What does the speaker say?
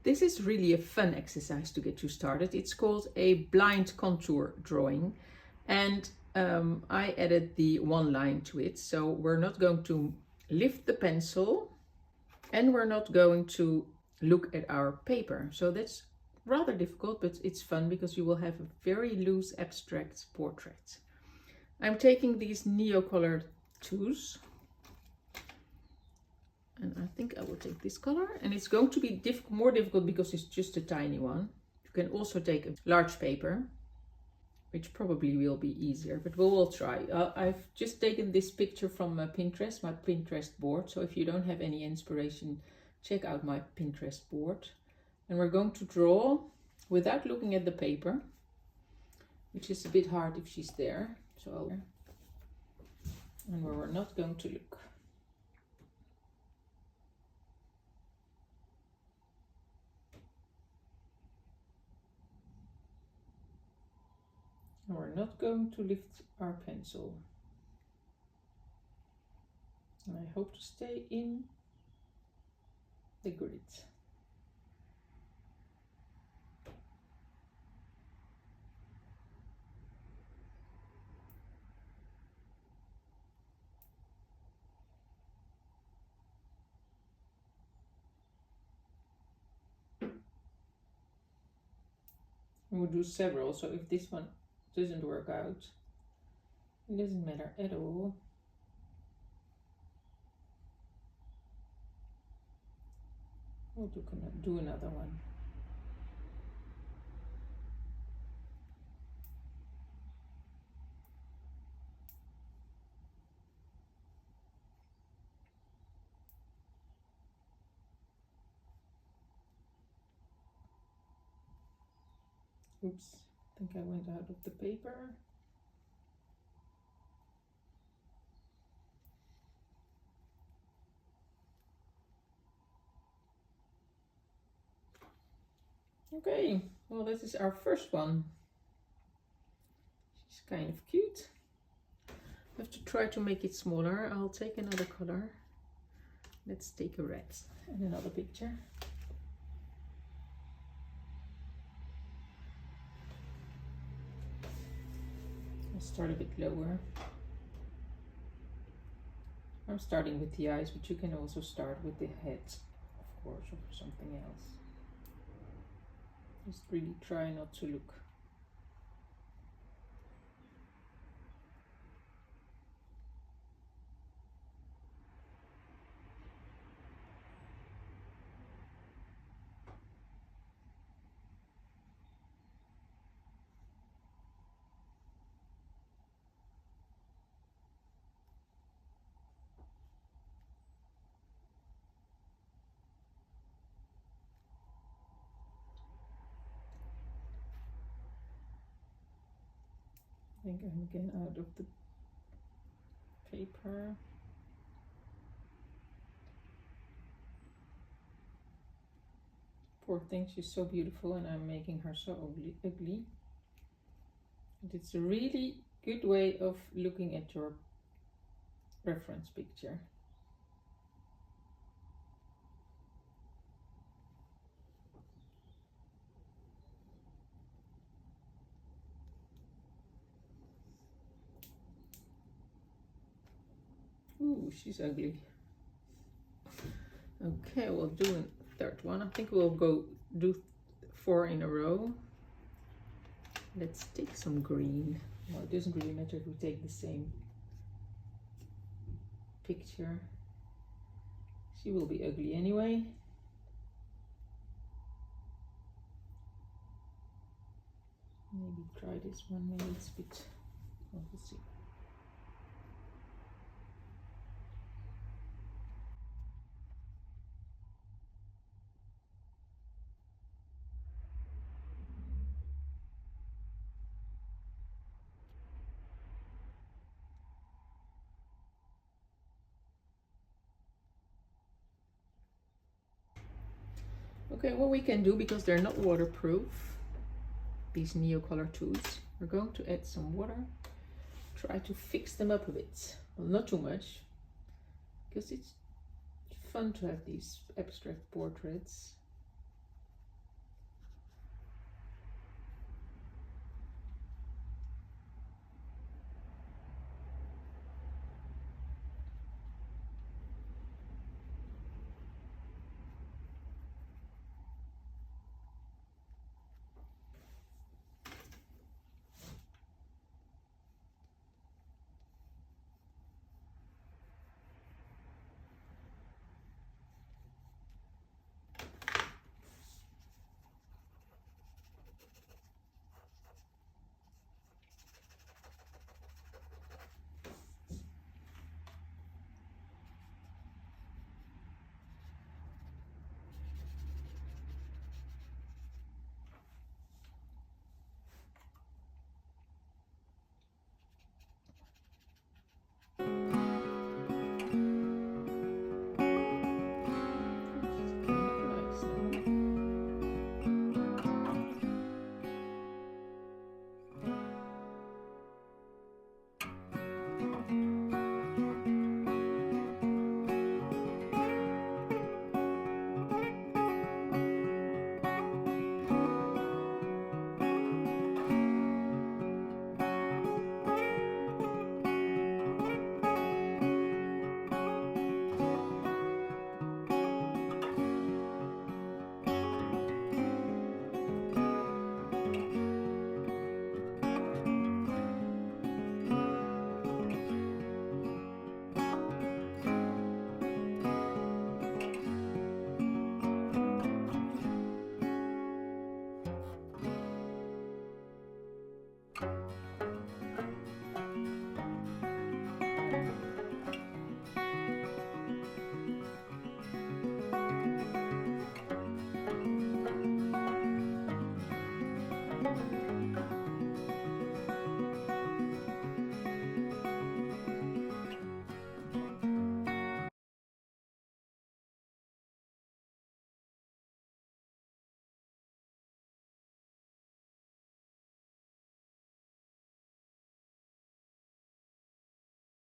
This is really a fun exercise to get you started. It's called a blind contour drawing, and I added the one line to it. So we're not going to lift the pencil and we're not going to look at our paper. So that's rather difficult, but it's fun because you will have a very loose abstract portrait. I'm taking these Neocolour IIs, and I think I will take this color, and it's going to be more difficult because it's just a tiny one. You can also take a large paper, which probably will be easier, but we will try. I've just taken this picture from Pinterest, my Pinterest board. So if you don't have any inspiration, check out my Pinterest board. And we're going to draw without looking at the paper, which is a bit hard if she's there. So, and we're not going to look. And we're not going to lift our pencil. And I hope to stay in the grid. And we'll do several, so if this one doesn't work out, it doesn't matter at all. We'll do another one. Oops, I think I went out of the paper. Okay, well, this is our first one. She's kind of cute. I have to try to make it smaller. I'll take another color. Let's take a red and another picture. I'll start a bit lower. I'm starting with the eyes, but you can also start with the head, of course, or something else. Just really try not to look. I think I'm again out of the paper. Poor thing, she's so beautiful and I'm making her so ugly. And it's a really good way of looking at your reference picture. Ooh, she's ugly. Okay, we'll do a third one. I think we'll go do 4 in a row. Let's take some green. Well, it doesn't really matter if we take the same picture. She will be ugly anyway. Maybe try this one. Maybe it's a bit. We'll see. Okay, what we can do, because they're not waterproof, these Neocolour IIs, we're going to add some water, try to fix them up a bit. Well, not too much, because it's fun to have these abstract portraits.